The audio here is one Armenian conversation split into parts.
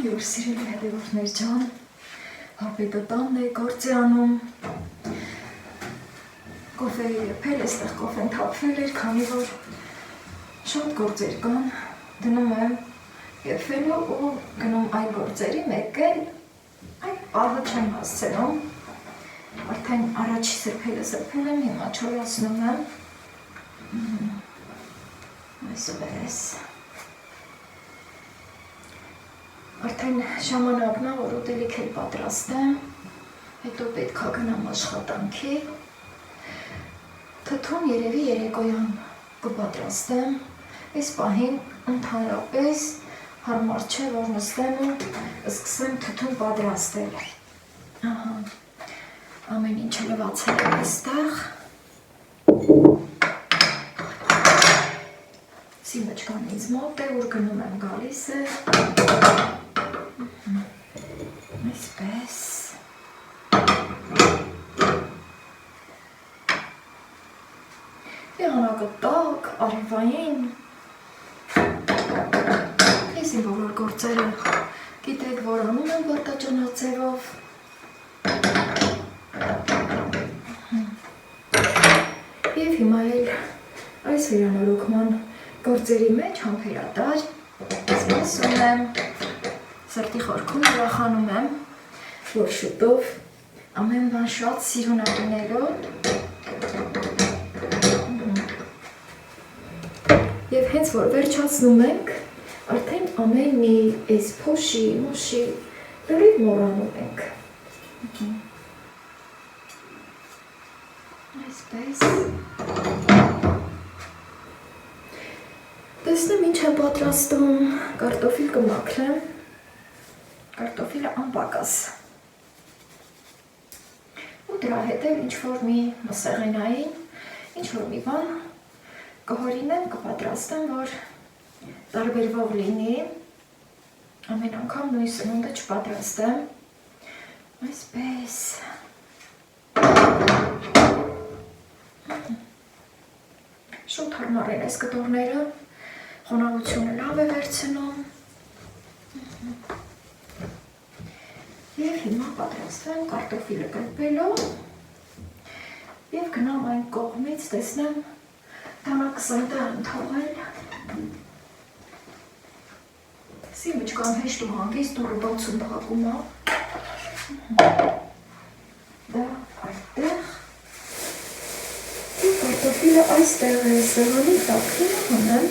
Յուր սիրելի հետևորդներ ջան, հապետը տանն է գործի անում, կոֆեի եփել, այստեղ կոֆեն թափվել էր, քանի որ շատ գործեր կան, դնում եմ եփելու ու գնում այլ գործերի, մեկ էլ այդ պահը չեմ հասցնում, արդեն առաջի սրբել եմ, հիմա չորացնում եմ, այսպես, արդեն ժամանակն է, որ ուտելիք էլ պատրաստեմ, հետո պետք է գնամ աշխատանքի, թթուն երևի երեկոյան կպատրաստեմ, այս պահին ընդհանրապես հարմար չէ, որ նստեմ ու սկսեմ թթուն պատրաստել, ամեն ինչը լվացել եմ այստեղ, սիմեջկան ինձ մոտ է, ուր գնում եմ գալիս է, այսպես, եղանակը տաք, արևային, ես իմ բոլոր գործերը գիտեք, որ անում եմ վարդաճանաձևով, և հիմա էլ այս վերանորոգման գործերի մեջ համբերատար, ասում եմ, սրտի խորքում ուրախանում եմ, որ շուտով ամեն բան շատ սիրունակներով և հենց որ վերջացնում ենք, արդեն ամեն մի այս փոշի, մոշի լրիվ մոռանում ենք։ Այսպես։ Տեսնեմ ինչ եմ պատրաստում, կարտոֆիլ կմաքրեմ, կարտոֆիլը անպակաս։ Ու դրա հետ էլ ինչ-որ մի մսեղենային, ինչ-որ մի բան կհորինեմ, կպատրաստեմ, որ տարբերվող լինի, ամեն անգամ նույն սնունդը չպատրաստեմ, այսպես։ Շուտ հարմար են այս կտորները, խոնավությունը լավ է վերցնում և հիմա պատրաստվեմ կարտոֆիլը կրպելով և գնամ այն կողմից, տեսնեմ տանաքսանտը եմ թողել սիմիջկան հեշտ ու հանգիստ դուրը բացում փակում է դա այդտեղ ու կարտոֆիլը այստեղ է սեղանի տակին հոնեմ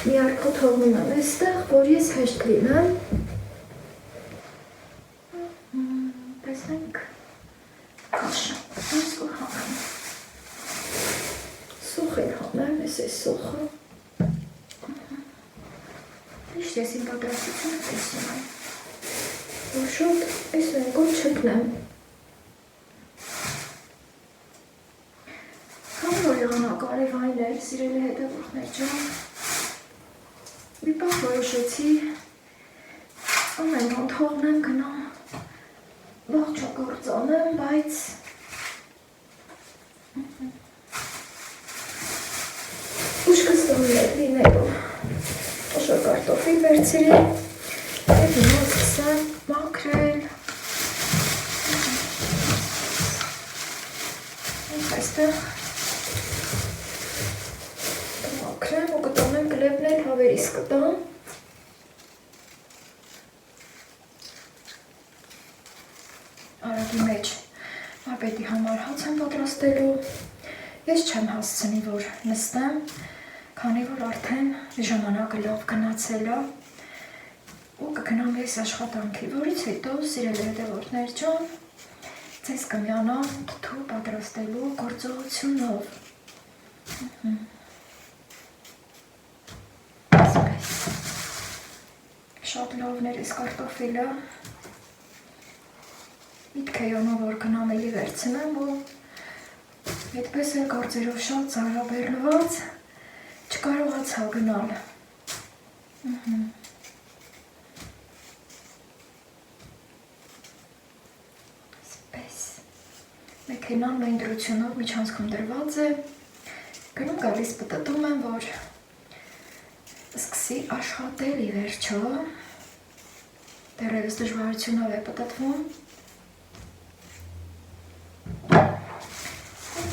մի արկո թողնում եմ այստեղ, որ ես հեշտ լինեմ տեսնենք կաշը այս ու հանեմ սուխ էլ հանեմ, ես այս սուխը իշտ ես իմ պատրաստությունը տեսնում եմ որ շուտ այս ընկոն չկնեմ քանի որ եղանակ արևային էր, սիրելի հետևորդներ ջան մի պահ որոշեցի ամեն բան թողնեմ գնամ ողջագործ անեմ, բայց ուշքս տղմի հետ լինելով օշոր կարտոֆիլ վերցրի և հիմա սկսեմ մաքրել այստեղ կմաքրեմ ու կտանեմ կլեպնել հավերիս կտամ արագի մեջ ապետի համար հաց եմ պատրաստելու ես չեմ հասցնի, որ նստեմ քանի որ արդեն ժամանակը լավ գնացել է ու կգնամ ես աշխատանքի, որից հետո սիրելի հետևորդներ ջան ձեզ կմիանամ թթու պատրաստելու գործողությունով այսպես շատ լավն էր այս կարտոֆիլը միտք է անում, որ գնամ էլի վերցնեմ ու այդպես էլ գործերով շատ ծանրաբեռնված չկարողացա գնալ այսպես մեքենան նույն դրությունով միջանցքում դրված է գնում գալիս պտտում եմ, որ սկսի աշխատել ի վերջո, դեռևս դժվարությունով է պտտվում,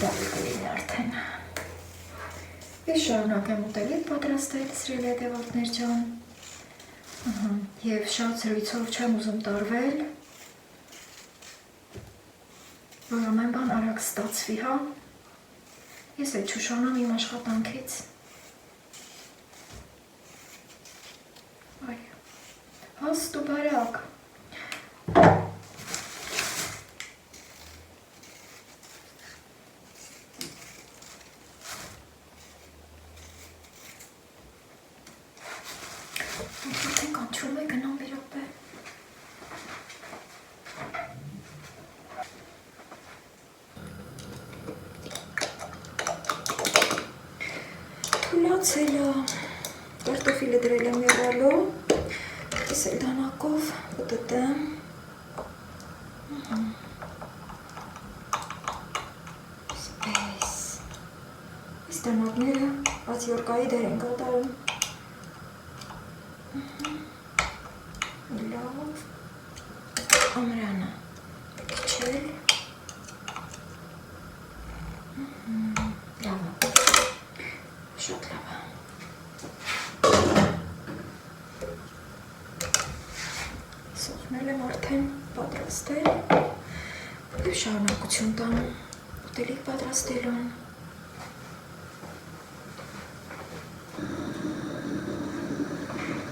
դա կլինի արդեն։ Ես շարունակեմ ուտելիք պատրաստել, սիրելի հետևորդներ ջան, և շատ զրույցով չեմ ուզում տարվել, որ ամեն բան արագ ստացվի, հա, ես էլ չուշանամ իմ աշխատանքից, այ, հաստ ու բարակ, արդեն կանչում է գնամ մի րոպե։ Թուլացել է, կարտոֆիլը դրել եմ եղալու, ես էլ դանակով պտտեմ։ Սպես, այս դանակները բացիորկայի դեր են կատարում։ Լավ, ամրանը քիչել, լավ է, շատ լավ է։ Սողնել եմ արդեն պատրաստել և շարունակություն տամ ուտելիք պատրաստելուն։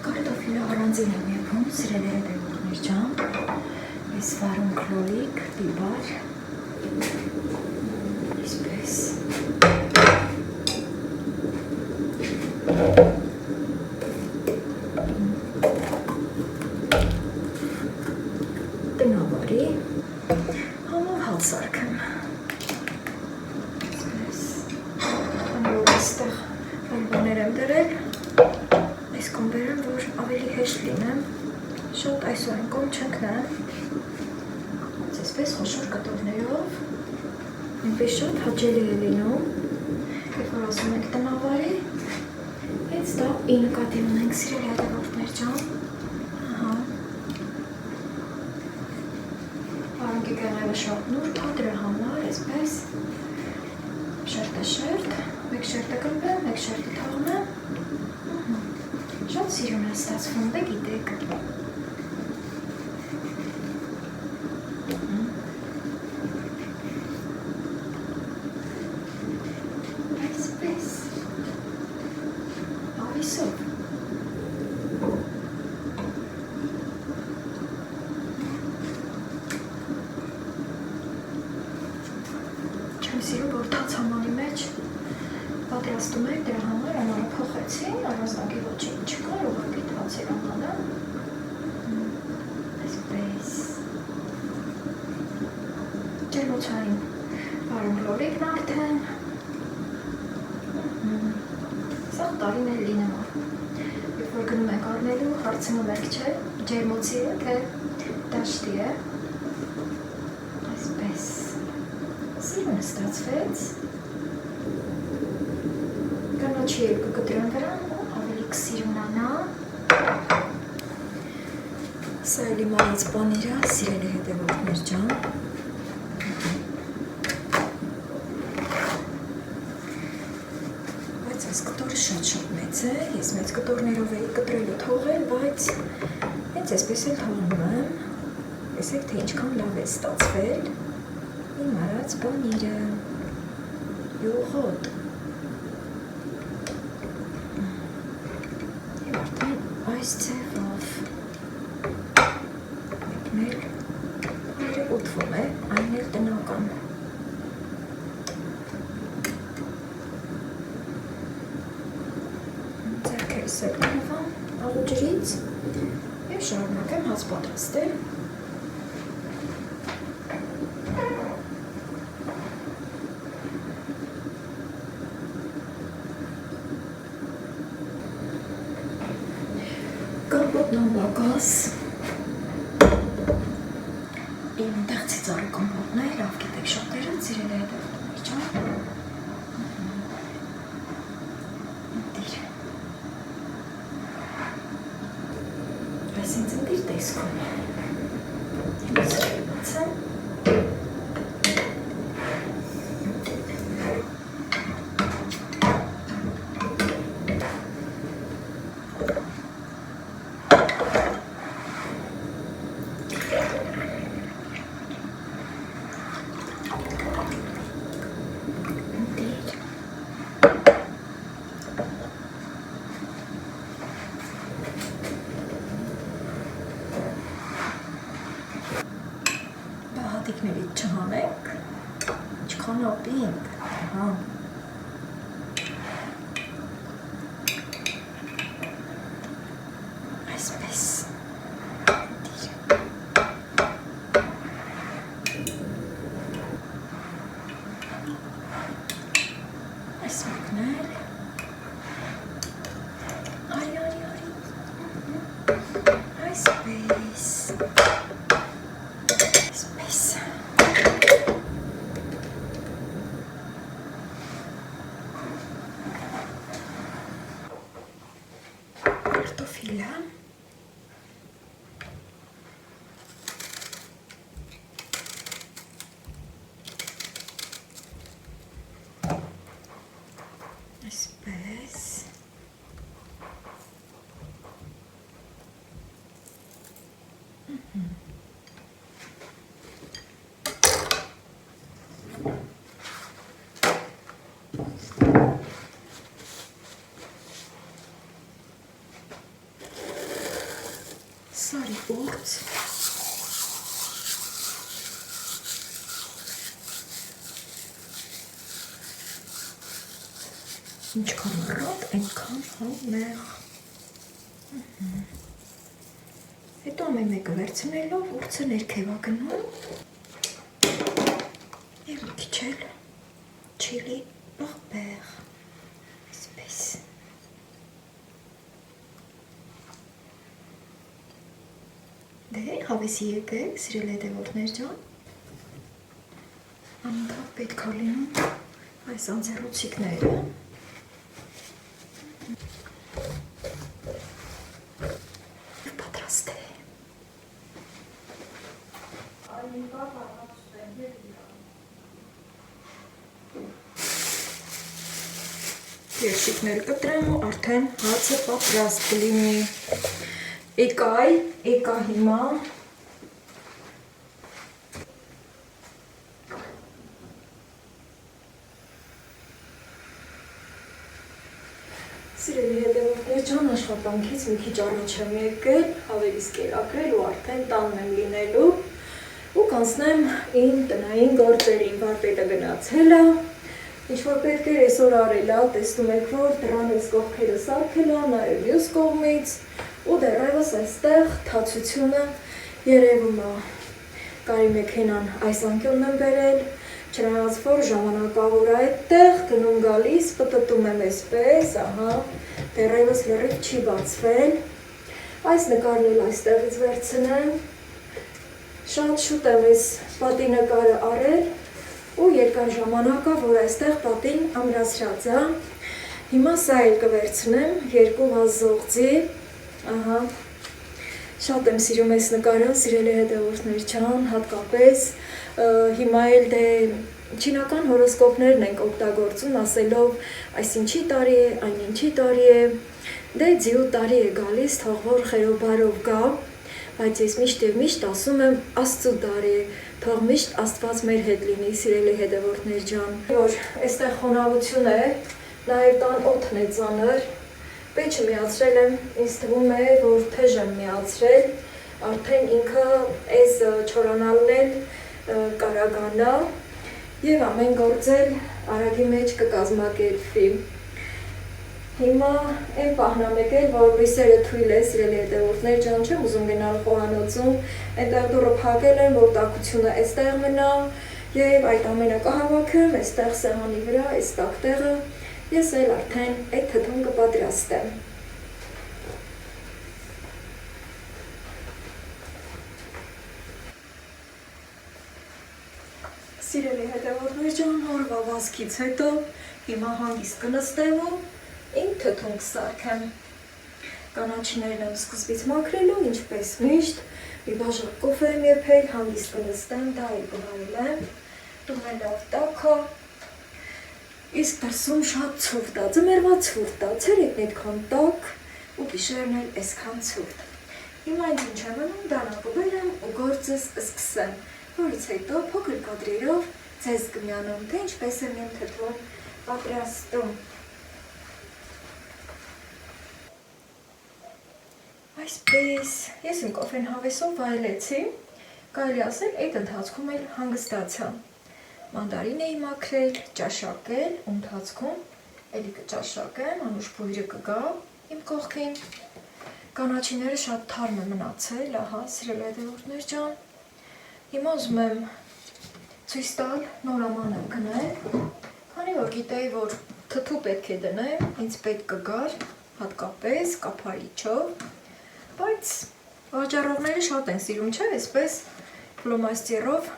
Կարտոֆիլը առանձին եմ եփում, սիրելի հետևորդներ ջան, ես վարում քրոլիկ, բիբար, այսպես։ Տնավարի, համով հալ սարքեմ, այսպես, որ այստեղ այլ բաներ եմ դրել, այս կոմ բերեմ, որ ավելի հեշտ լինեմ, շատ այսօրնկոմ չընկնեմ, այսպես խոշոր կտորներով, այնպես շատ հաճելի է լինում, երբ որ ասում ենք տնավարի, հենց դա ի նկատի ունենք սիրելի հետևորդներ ջան, Պարունքի գեղևը շատ նուրբ է, դրա համար, այսպես, շերտը շերտ, մեկ շերտը կրպեմ, մեկ շերտը թողնեմ, շատ սիրուն է ստացվում, դե գիտեք։ Այսպես, ավիսով։ Չեմ սիրում, որ թաց համանի մեջ պատրաստում եք, դրա համար անորը փոխեցի, առանձնակի ոչինչ չկար, ուղղակի թացի ամանը, այսպես, ջերմոցային բարում լոլիկն արդեն, սաղ տարին էլ լինում է, երբ որ գնում եք առնելու, հարցնում եք չէ, ջերմոցի է, թե դաշտի է, այսպես, սիրուն ստացվեց, կանաչի երկու կտրան վրան ու ավելի կսիրունանա, սա էլի մայից պանիրա, սիրելի հետևորդներ ջան, բայց այս կտորը շատ մեծ է, ես մեծ կտորներով էի կտրելու թողել, բայց հենց այսպես էլ թողնում եմ, տեսեք թե ինչքան լավ է ստացվել, իմ արած պանիրը, յուղոտ, և արդեն այս ձևով մեկնել պանիրը ուտվում է, այն էլ տնական։ Ձեռքերս էլ կնվամ աղուջրից և շարունակեմ հաց պատրաստել։ Կամպոտն անբակաս, իմ տեղցի ծառի կամպոտն է, լավ գիտեք շատերը, սիրելի հետևորդներ ջան, ինձ ընտիր տեսքում։ Հիմա սրել բացեմ։ Հատիկներից չհանենք, չքան ապինք, հա։ Այսպես, այս մեկնել, արի, այսպես, կարտոֆիլը, այսպես, սարի ուրց, ինչքան առատ, այնքան համեղ, հետո ամեն մեկը վերցնելով ուրցը ներքևա գնում և մի քիչ էլ չիլի պղպեղ, այսպես։ Դե, հավեսի եկեք, սիրել հետևորդներ ջան, անընդհատ պետք է լինում այս անձեռոցիկները, պատրաստ է։ Երշիկներ կտրեմ ու արդեն հացը պատրաստ կլինի։ Եկա հիմա Սիրելի հետևորդներ ջան, աշխատանքից մի քիչ առաջ եմ եկել, հավերից կերակրել ու արդեն տանն եմ լինելու ու կանցնեմ իմ տնային գործերին, վարպետը գնացել է, ինչ-որ պետք էր այսօր արել է, տեսնում եք, որ դրան այս կողքերը սարքել է, նաև մյուս կողմից ու դեռևս այստեղ թացությունը երևում է։ Կարի մեքենան այս անկյունն եմ բերել, չնայած որ ժամանակավոր այդտեղ, գնում գալիս, պտտում եմ այսպես, ահա, դեռևս լրիվ չի բացվել։ Այս նկարն էլ այստեղից վերցնեմ, շատ շուտ եմ այս պատի նկարը արել ու երկար ժամանակա, որ այստեղ պատին ամրացրած է։ Հիմա սա էլ կվերցնեմ, երկու վազողձի, ահա, շատ եմ սիրում այս նկարը, սիրելի հետևորդներ ջան, հատկապես հիմա էլ դե չինական հորոսկոպներն ենք օգտագործում, ասելով այս ինչի տարի է, այն ինչի տարի է, դե ձիու տարի է գալիս, թող որ խերոբարով գա, բայց ես միշտ և միշտ ասում եմ Աստծու տարի է, թող միշտ Աստված մեր հետ լինի, սիրելի հետևորդներ ջան։ Որ այստեղ խոնավություն է, նաև տան օդն է ծանր, պեչը միացրել եմ, ինձ թվում է, որ թեժ եմ միացրել, արդեն ինքը այս չորանալն էլ կարագանա և ամեն գործել արագի մեջ կկազմակերպվի։ Հիմա այն պահն եմ եկել, որ լույսերը թույլ է, սիրելի հետևորդներ ջան, չեմ ուզում գնալ խոհանոցում, այնտեղ դուռը փակել եմ, որ տաքությունը այստեղ մնա և այդ ամենը կհավաքեմ, այստեղ սեղանի վրա, այս տաք տեղը, ես էլ արդեն այդ թթուն կպատրաստեմ։ Սիրելի հետևորդներ ջան, օրվա վազքից հետո հիմա հանգիստ կնստեմ ու իմ թթուն կսարքեմ։ Կանաչիներն եմ սկզբից մաքրելու, ինչպես միշտ, մի բաժակ կոֆե եմ եփել, հանգիստ կնստեմ, դա էլ կվարել եմ, տունը լավ տաք է, իսկ դրսում շատ ցուրտ է, ձմեռվա ցուրտ է, ցերեկն այդքան տաք ու գիշերն էլ այսքան ցուրտ։ Հիմա ինձ ինչ եմ անում, դանակը բերեմ ու գործս սկսեմ, որից հետո փոքր կադրերով ձեզ կմիանում, թե ինչպես եմ իմ թթուն պատրաստում։ Այսպես, ես իմ կոֆեն հավեսով վայելեցի, կարելի ասել այդ ընթացքում էլ հանգստացա։ Մանդարին էի մաքրել, ճաշակել, ու ընթացքում էլի կճաշակեմ, անուշ բույրը կգա իմ կողքին։ Կանաչիները շատ թարմ է մնացել, ահա, սիրելի հետևորդներ ջան։ Հիմա ուզում եմ ցույց տալ նորաման եմ գնել, քանի որ գիտեի, որ թթու պետք է դնեմ, ինձ պետք կգար հատկապես կափարիչով, բայց վաճառողները շատ են սիրում, չէ, այսպես ֆլոմաստերով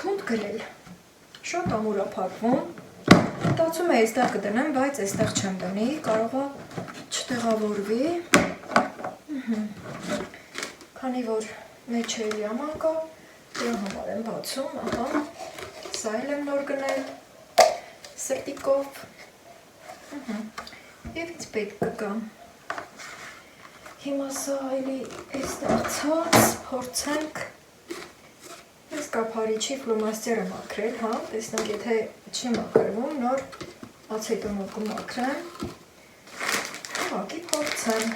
թունդ գրել, շատ ամուր է փակվում, մտածում եմ այստեղ կդնեմ, բայց այստեղ չեմ դնի, կարող է չտեղավորվի, քանի որ մեջ էլի աման կա, դրա համար եմ բացում, ահա, սա էլ եմ նոր գնել, սետիկով, և ինձ պետք կգա։ Հիմա սա էլի այստեղ ցած, փորձենք, ես կափարիչի ֆլոմաստեր եմ մաքրել, հա, տեսնանք եթե չի մաքրվում, նոր ացետոնով կմաքրեմ, ուղղակի փորձեմ։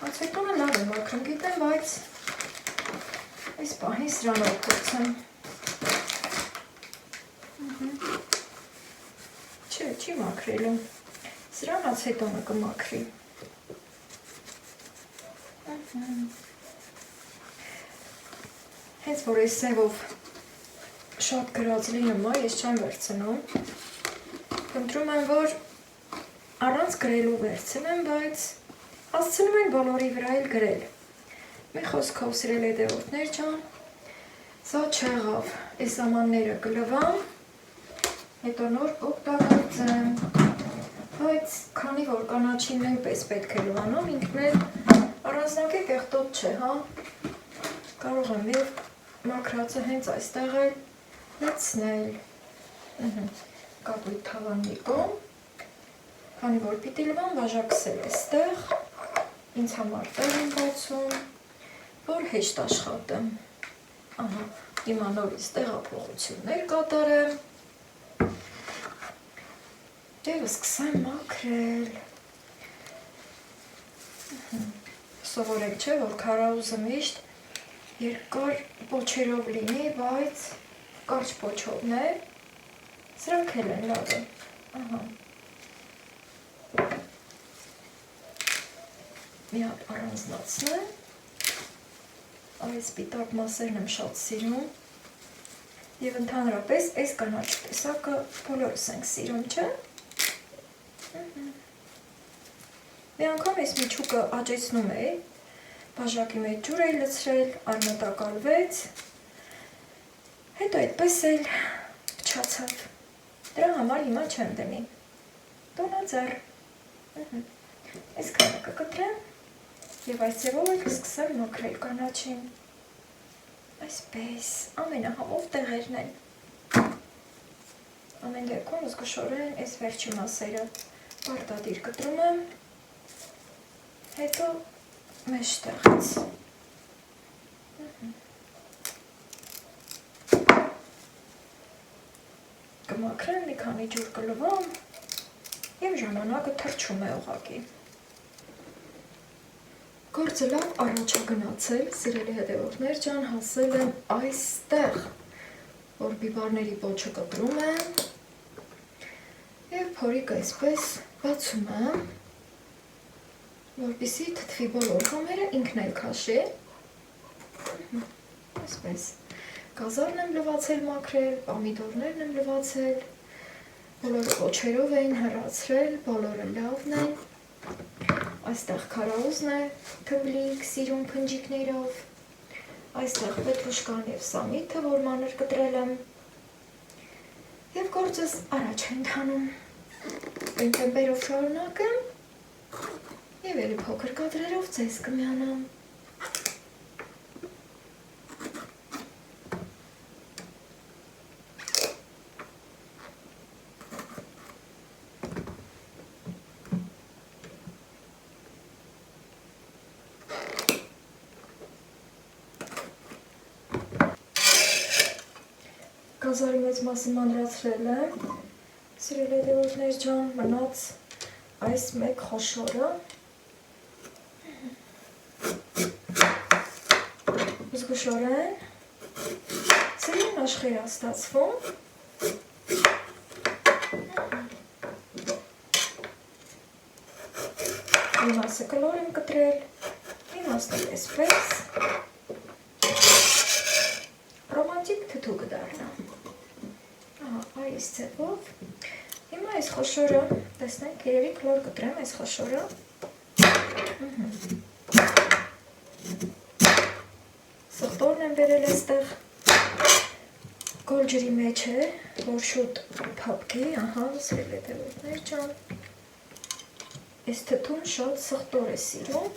Ացետոնը լավ է մաքրում, գիտեմ, բայց այս պահին սրանով փորձեմ։ Չի մաքրելու, սրան ացետոնը կմաքրի։ Հենց որ այս սևով շատ գրած լինում է, ես չեմ վերցնում, խնդրում եմ, որ առանց գրելու վերցնեմ, բայց հասցնում են բոլորի վրա էլ գրել։ Մի խոսքով սիրել հետևորդներ ջան, սա չեղավ, այս ամանները կլվամ, հետո նոր կօգտագործեմ, բայց քանի որ կանաչին նույնպես պետք է լվանում, ինքն էլ առանձնակի կեղտոտ չէ, հա, կարող եմ և մաքրածը հենց այստեղ էլ լցնել, կապույտ թավանի կողմ, քանի որ պիտի լվամ բաժակս էլ այստեղ, ինձ համար տեղ եմ բացում, որ հեշտ աշխատեմ, ահա, հիմա նորից տեղափոխություններ կատարեմ, և սկսեմ մաքրել, սովորեք չէ, որ քարաուզը միշտ երկար պոչերով լինի, բայց կարճ պոչովն է, սրանք էլ են լավը, ահա, մի հատ առանձնացնեմ, այս սպիտակ մասերն եմ շատ սիրում, և ընդհանրապես այս կանաչ տեսակը բոլորս ենք սիրում, չէ, մի անգամ այս միջուկը աճեցնում էի, բաժակի մեջ ջուր էի լցրել, արմատակալվեց, հետո այդպես էլ փչացավ, դրա համար հիմա չեմ դնի, տոնաձեռ, այս քանը կկտրեմ և այս ձևով էլ կսկսեմ մաքրել կանաչին, այսպես, ամենահամով տեղերն են, ամեն դեպքում զգուշորեն այս վերջի մասերը պարտադիր կտրում եմ, հետո մեջտեղից, կմաքրեմ, մի քանի ջուր կլվամ և ժամանակը թռչում է ուղղակի։ Գործը լավ առաջ է գնացել, սիրելի հետևորդներ ջան, հասել եմ այստեղ, որ բիբարների պոչը կտրում եմ և փորիկը այսպես բացում եմ, որպեսզի թթվի բոլոր խմերը ինքն էլ քաշի, այսպես, գազարն եմ լվացել մաքրել, պամիդորներն եմ լվացել, բոլորը պոչերով էին հեռացրել, բոլորը լավն են, այստեղ քարաուզն է, թմբլիկ, սիրուն փնջիկներով, այստեղ պետրուշկան և սամիթը, որ մանր կտրել եմ, և գործս առաջ է ընթանում, Ակնկային տեմպերով շարունակեմ և էլի փոքր կադրերով ձեզ կմիանամ։ Գազարի մեծ մասը մանրացրել եմ, սիրելի հետևորդներ ջան, մնաց այս մեկ խոշորը, զգուշորեն, սիրին աշխեր է ստացվում, մի մասը կլոր եմ կտրել, մի մասը էսպես, ռոմանտիկ թթու կդառնա, այս ձևով, հիմա այս խոշորը, տեսնենք, երևի կլոր կտրեմ այս խոշորը, սխտորն եմ բերել այստեղ, գոլ ջրի մեջ է, որ շուտ փափկի, ահա, սիրելի հետևորդներ ջան, այս թթուն շատ սխտոր է սիրում,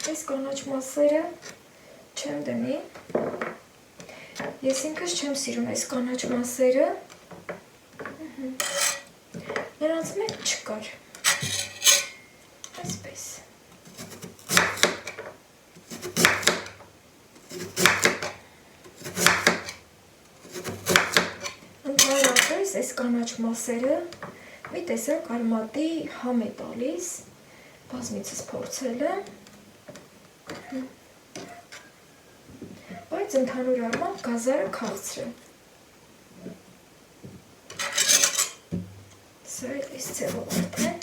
այս կանաչ մասերը չեմ դնի, ես ինքս չեմ սիրում այս կանաչ մասերը, նրանց մեկ չկար, այսպես, ընդհանրապես այս կանաչ մասերը մի տեսակ արմատի համ է տալիս, բազմիցս փորձել եմ, բայց ընդհանուր առմամբ գազարը քաղցր է, սա էլ այս ձևով արդեն,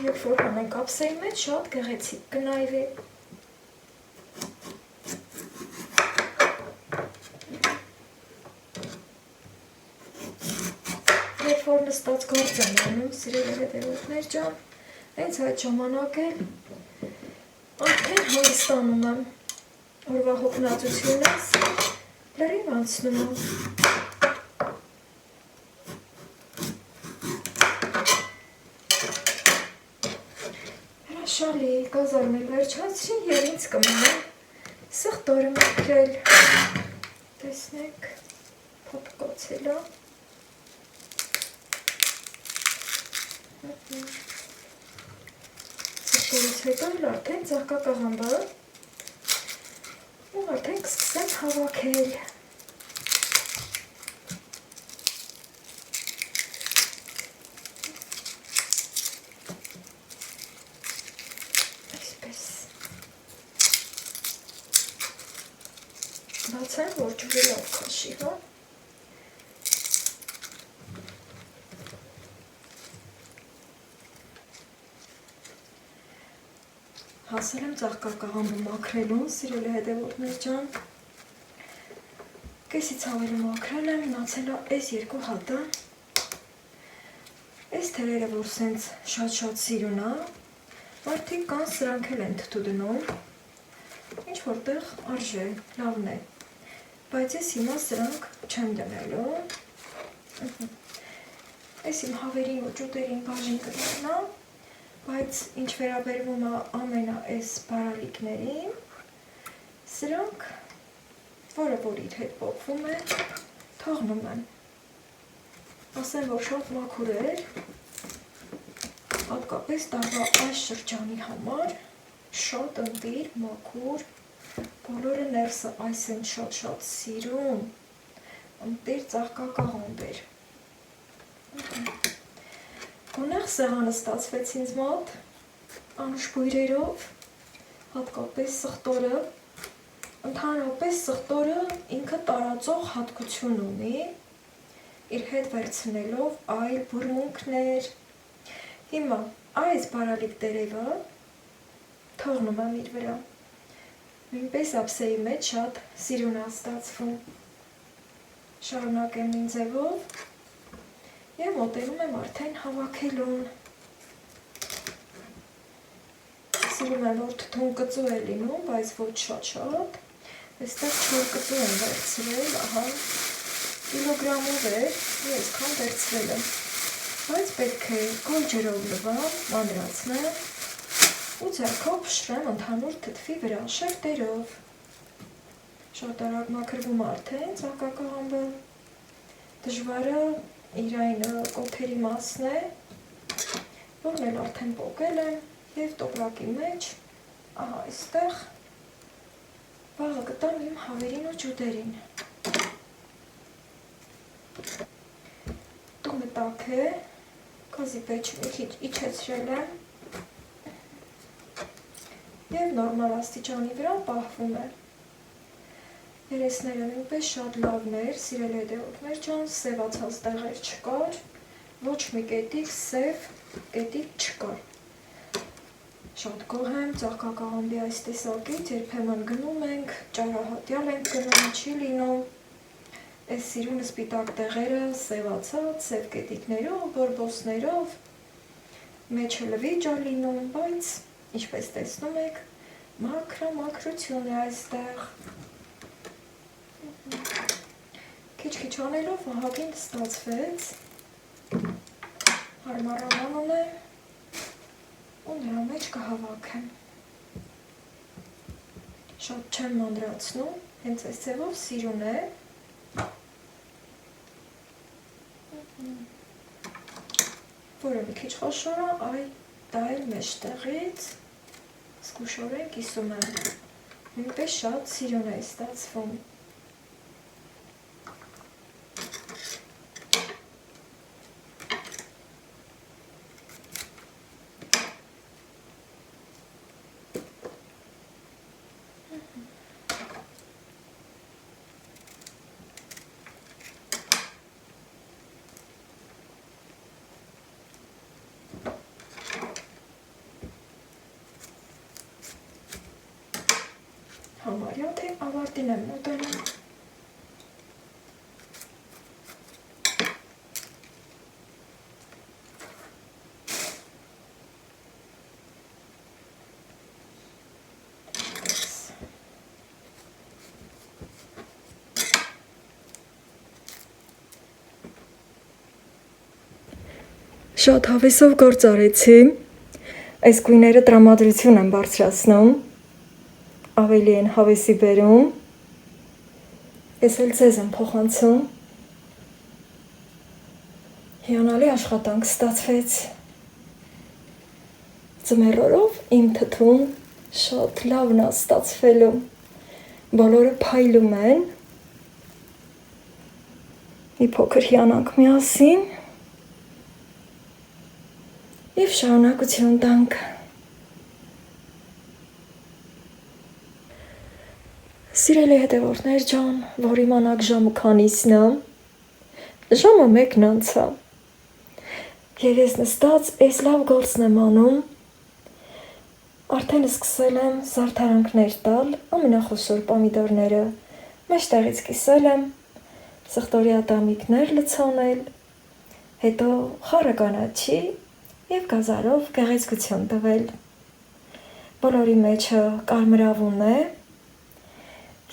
երբ որ հանենք ափսեի մեջ շատ գեղեցիկ կնայվի, երբ որ նստած գործ եմ անում, սիրելի հետևորդներ ջան, հենց այդ ժամանակ էլ արդեն հանգստանում եմ, օրվա հոգնածությունս լրիվ անցնում եմ։ Հրաշալի, գազարն էլ վերջացրի և ինձ կմնա սխտորը մաքրել, տեսնեք, փոփկոցել է, սխտորից հետո արդեն ծաղկակաղամբը ու արդեն կսկսեմ հավաքել։ Այսպես։ Բացեմ, որ ջուրը լավ քաշի, հա։ Հասել եմ ծաղկակաղամբը մաքրելուն, սիրելի հետևորդներ ջան, կեսից ավելի մաքրել եմ, մնացել է այս երկու հատը, այս թերերը, որ սենց շատ սիրուն է, մարդիկ կան սրանք էլ են թթու դնում, ինչ որտեղ արժե, լավն է, բայց ես հիմա սրանք չեմ դնելու, այս իմ հավերին ու ճուտերին բաժին կդառնա, բայց ինչ վերաբերվում է ամենա այս բարալիկներին, սրանք, որը որ իր հետ փոխվում է, թողնում եմ։ Ասեմ, որ շատ մաքուր էր, հատկապես տարվա այս շրջանի համար, շատ ընտիր, մաքուր, բոլորը ներսը այս են շատ սիրում, ընտիր ծաղկակաղամբ էր։ Գոնեղ սեղանը ստացվեց ինձ մոտ, անուշ բույրերով, հատկապես սխտորը, ընդհանրապես սխտորը ինքը տարածող հատկություն ունի, իր հետ վերցնելով այլ բուրմունքներ։ Հիմա այս բարալիկ տերևը թողնում եմ իր վրա, նույնպես ափսեի մեջ շատ սիրուն է ստացվում։ Շարունակեմ նույն ձևով, Եվ մոտենում եմ արդեն հավաքելուն։ Սիրում եմ, որ թթուն կծու է լինում, բայց ոչ շատ։ Այստեղ չոր կծու եմ վերցրել, ահա, կիլոգրամով էր, ես քան վերցրել եմ։ Բայց պետք է կոլ ջրով լվամ, մանրացնեմ ու ձեռքով փշրեմ ընդհանուր թթվի վրա շերտերով։ Շատ արագ մաքրվում արդեն ծաղկակաղամբը։ Դժվարը իր այն կոթերի մասն է, որն էլ արդեն պոկել եմ և տոպրակի մեջ, ահա այստեղ վաղը կտամ իմ հավերին ու ջուդերին։ Տունը տաք է, գազի պեչը մի քիչ իջեցրել եմ և նորմալ աստիճանի վրա պահվում է։ Երեսները նույնպես շատ լավն էր, սիրելի հետևորդներ ջան, սևացած տեղեր չկար, ոչ մի կետիկ սև կետիկ չկար։ Շատ գոհ եմ ծաղկակաղամբի այս տեսակից, երբեմն գնում ենք, ճարահատյալ ենք գնում, չի լինում։ Այս սիրունը սպիտակ տեղերը սևացած, սև կետիկներով, բորբոսներով, մեջը լվիճ է լինում, բայց ինչպես տեսնում եք, մաքրություն է այստեղ։ Քիչ-քիչ անելով ահագին ստացվեց, հարմարանան է ու նրա մեջ կհավաքեմ։ Շատ չեմ մանրացնում, հենց այս ձևով սիրուն է։ Որը մի քիչ խոշոր է, այ դա էլ մեջտեղից զգուշորեն կիսում եմ։ Նույնպես շատ սիրուն է ստացվում։ Համարյա թե ավարտին եմ մոտենում։ Շատ հավեսով գործ արեցի, այս գույները տրամադրություն եմ բարձրացնում, ավելի են հավեսի բերում, ես էլ ձեզ եմ փոխանցում, հիանալի աշխատանք ստացվեց, ձմեռորով իմ թթուն շատ լավն է ստացվելու, բոլորը փայլում են, մի փոքր հիանանք միասին և շարունակություն տանք։ Սիրելի հետևորդներ ջան, որ իմանաք ժամը քանիսն է, ժամը 1-ն անցա, և ես նստած այս լավ գործն եմ անում, արդեն սկսել եմ զարդարանքներ տալ, ամենախոշոր պոմիդորները մեջտեղից կիսել եմ, սխտորյա տամիկներ լցանել, հետո խառը կանաչի և գազարով գեղեցկություն տվել, բոլորի մեջը կարմրավուն է,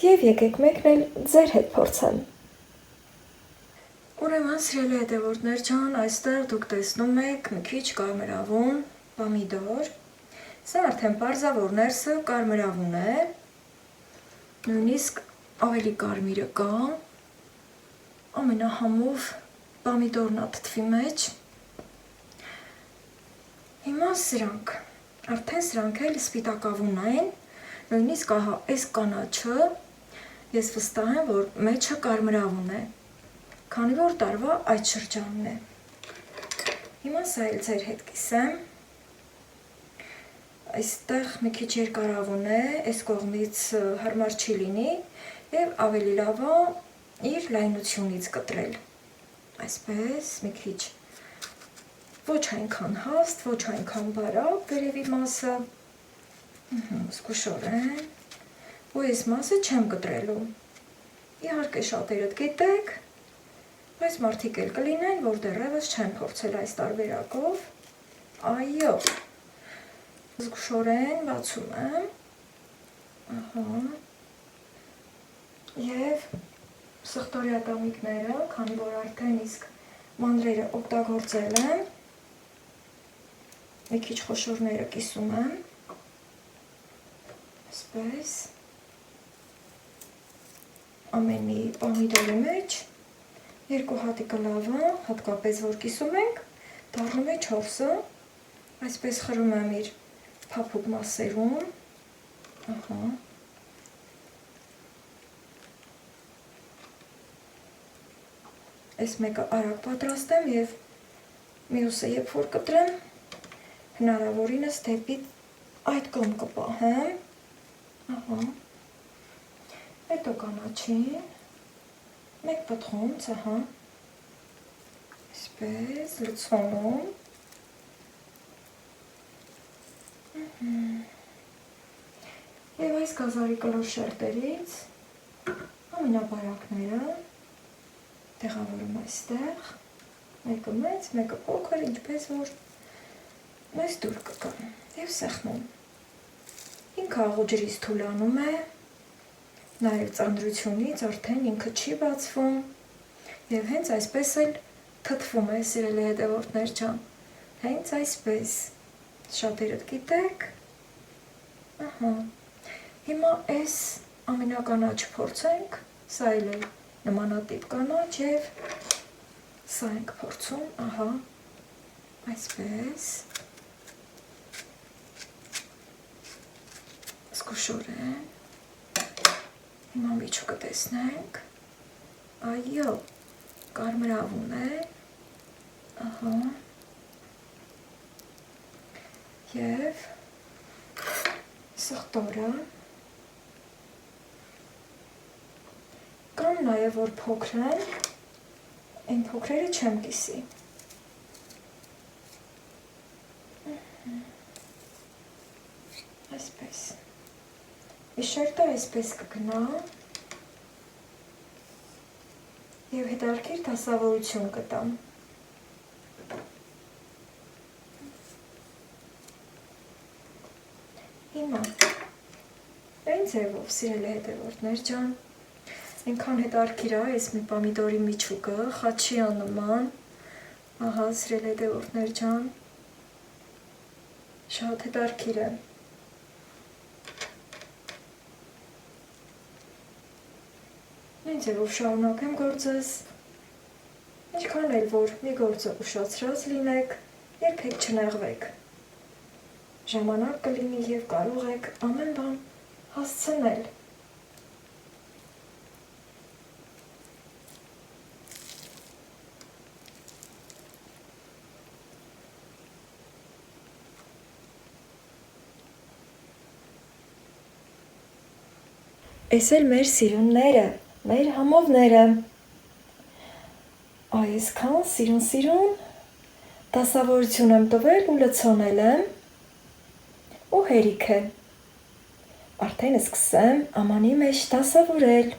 և եկեք մեկն էլ ձեր հետ փորձեմ։ Ուրեմն սիրելի հետևորդներ ջան, այստեղ դուք տեսնում եք մի քիչ կարմրավուն պոմիդոր, սա արդեն պարզավոր ներսը կարմրավուն է, նույնիսկ ավելի կարմիրը կա, ամենահամով պոմիդորն է թթվի մեջ։ Հիմա սրանք, արդեն սրանք էլ սպիտակավուն են, նույնիսկ ահա այս կանաչը, ես վստահ եմ, որ մեջը կարմրավուն է, քանի որ տարվա այդ շրջանն է։ Հիմա սա էլ ձեր հետ կիսեմ, այստեղ մի քիչ երկարավուն է, այս կողմից հարմար չի լինի և ավելի լավ է իր լայնությունից կտրել, այսպես մի քիչ ոչ այնքան հաստ, ոչ այնքան բարակ վերևի մասը, զգուշորեն, ու այս մասը չեմ կտրելու, իհարկե շատերդ գիտեք, Այս մարդիկ էլ կլինեն, որ դեռևս չեն փորձել այս տարբերակով, այո, զգուշորեն բացում եմ, և սխտորյա տամիկները, քանի որ արդեն իսկ մանրերը օգտագործել եմ, մի քիչ խոշորները կիսում եմ, այսպես, ամեն մի պամիդորի մեջ, 2 հատիկը լավը, հատկապես որ կիսում ենք, դառնում է 4-ը, այսպես խրում եմ իր փափուկ մասերում, այս մեկը արագ պատրաստեմ և մյուսը երբ որ կտրեմ, հնարավորինս դեպի այդ կողմ կպահեմ, հետո կանաչին, մեկ պտղունց, այսպես, լցոնում, և այս գազարի կլոր շերտերից ամենաբարակները տեղավորում այստեղ, մեկը մեծ, մեկը փոքր, ինչպես որ մեզ դուր կգան և սեղմում։ Ինքը աղոջրից թուլանում է, նաև ծանրությունից արդեն ինքը չի բացվում և հենց այսպես էլ թթվում է, սիրելի հետևորդներ ջան, հենց այսպես, շատերդ գիտեք, հիմա այս ամենականաչ փորձենք, սա էլ է նմանատիպ կանաչ և սա ենք փորձում, այսպես, զգուշորեն, հիմա միջուկը տեսնենք, այո, կարմրավուն է, և սխտորը, կան նաև որ փոքր են, այն փոքրերը չեմ կիսի, այսպես, շերտը այսպես կգնա և հետարքիր դասավորություն կտամ։ Հիմա, այն ձևով, սիրելի հետևորդներ ջան, այնքան հետարքիր է այս մի պամիդորի միջուկը, խաչի աննման, սիրելի հետևորդներ ջան, շատ հետարքիր է։ Այն ձևով շարունակեմ գործս, ինչքան էլ որ մի գործը ուշացրած լինեք, երբեք չնեղվեք։ Ժամանակ կլինի և կարող եք ամեն բան հասցնել։ Էս էլ մեր սիրունները, մեր համովները, այսքան սիրուն դասավորություն եմ տվել ու լցոնել եմ ու հերիք է, արդեն սկսեմ ամանի մեջ դասավորել։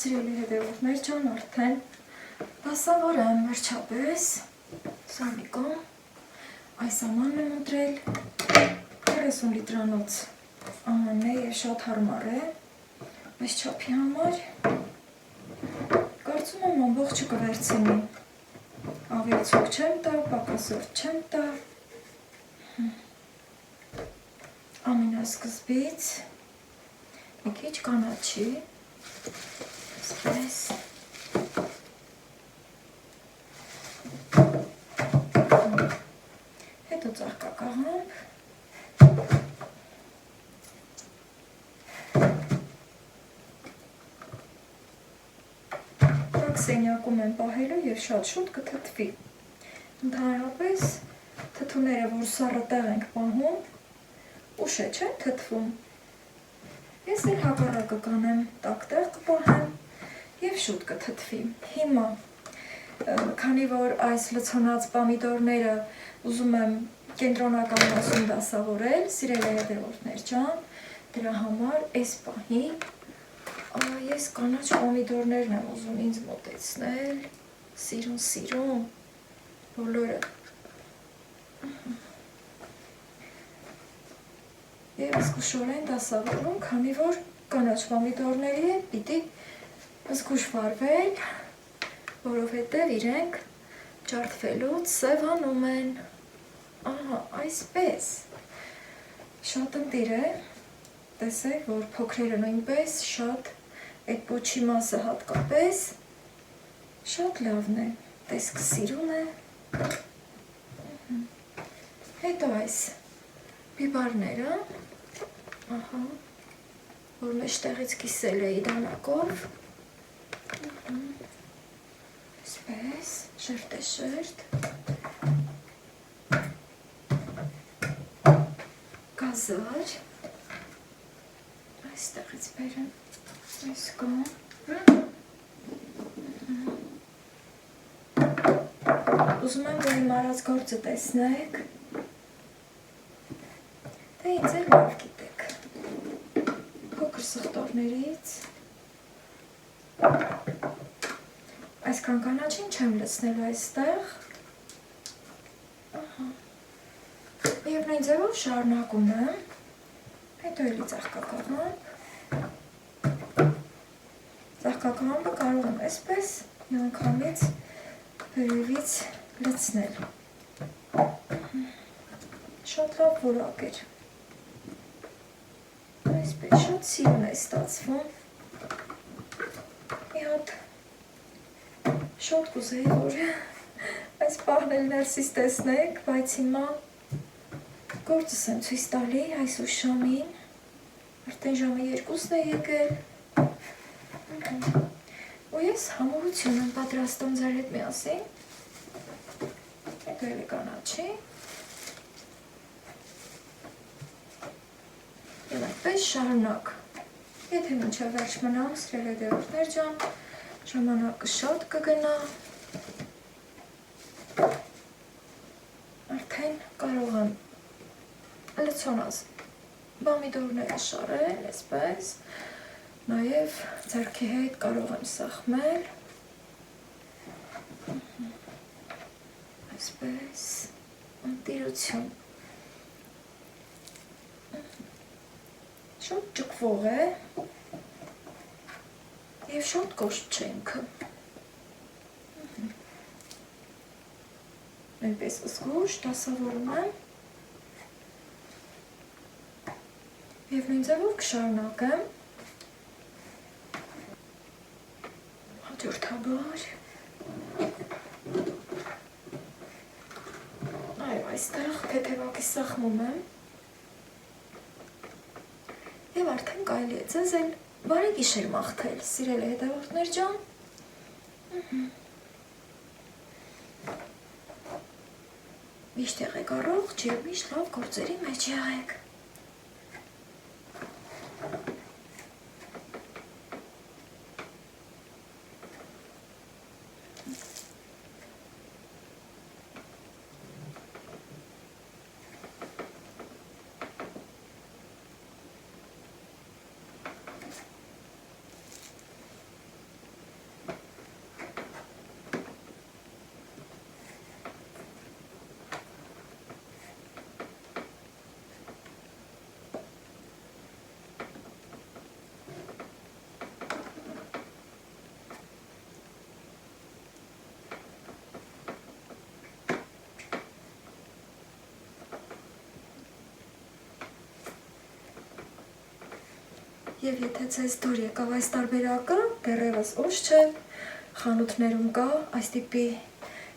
Սիրելի հետևորդներ ջան, արդեն դասավորեմ վերջապես, սա մի կողմ, այս ամանն եմ ընտրել, 30 լիտրանոց ամանն է և շատ հարմար է, այս չափի համար, կարծում եմ ամբողջը կվերցնի, ավելի ցուրտ չեմ տա, պակասորտ չեմ տա, ամենասկզբից մի քիչ կանաչի, այսպես, հետո ծաղկակաղամբ, սենյակում եմ պահելու և շատ շուտ կթթվի։ Ընդհանրապես թթուները, որ սառը տեղ ենք պահում, ուշ է չեն թթվում։ Ես էլ հակառակը կանեմ, տաք տեղ կպահեմ և շուտ կթթվի։ Հիմա, քանի որ այս լցոնած պամիդորները ուզում եմ կենտրոնական մասում դասավորել, սիրելի հետևորդներ ջան, դրա համար այս պահին Ես կանաչ պոմիդորներն եմ ուզում ինձ մոտեցնել, սիրուն, բոլորը։ Եվ զգուշորեն դասավորում, քանի որ կանաչ պոմիդորների հետ պիտի զգուշ վարվել, որովհետև իրենք ջարդվելուց սևանում են։ Այսպես։ Շատ ընտիր է, տեսեք, որ փոքրերը նույնպես շատ այդ պոչի մասը հատկապես շատ լավն է, տեսք սիրուն է։ Հետո այս բիբարները, որ մեջտեղից կիսել էի դանակով, այսպես, շերտեշերտ, գազար, այստեղից բերեմ, այս կողմ, ուզում եմ, որ իմ արած գործը տեսնեք, դե ինձ էլ լավ գիտեք, փոքր սխտորներից, այսքան կանաչին չեմ լցնել այստեղ, և նույն ձևով շարունակում եմ, հետո էլի ծաղկակաղամբ, ծաղկակաղամբը կարող եմ այսպես միանգամից վերևից լցնել, շատ լավ որակ էր, այսպես շատ սիրուն է ստացվում, մի հատ շատ կուզեի, որ այս պահն էլ ներսից տեսնեք, բայց հիմա գործս եմ ցույց տալի այս ուշ ժամին, արդեն ժամը 2-ն է եկել, ու ես համոհություն եմ պատրաստում ձեր հետ միասին, հետո էլի կանաչի, և այդպես շարունակ, եթե մինչև վերջ մնամ, սիրելի հետևորդներ ջան, ժամանակը շատ կգնա, արդեն կարող եմ լցոնած պոմիդորները շարել, այսպես, նաև ձեռքի հետ կարող եմ սեղմել, այսպես, ընտիրություն, շատ ճկվող է և շատ կոշտ չէ ինքը, նույնպես զգուշ դասավորում եմ, և նույն ձևով կշարունակեմ, հաջորդաբար, այստեղ թեթևակի սեղմում եմ, և արդեն կարելի է ձեզ էլ բարի գիշեր մաղթել, սիրելի հետևորդներ ջան, միշտ եղեք առողջ և միշտ լավ գործերի մեջ եղեք։ Եվ եթե ձեզ դուր եկավ այս տարբերակը, դեռևս ուշ չէ, խանութներում կա այս տիպի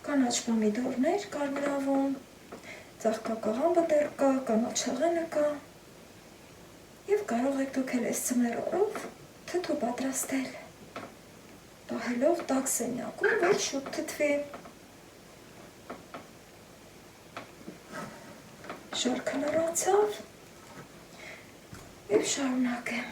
կանաչ պոմիդորներ կարմրավուն, ծաղկակաղամբը դեռ կա, կանաչ հեղենը կա, և կարող եք դուք էլ այս ձմեռորով թթու պատրաստել, պահելով տաք սենյակում, որ շուտ թթվի։ Շարքը լրացավ և շարունակեմ։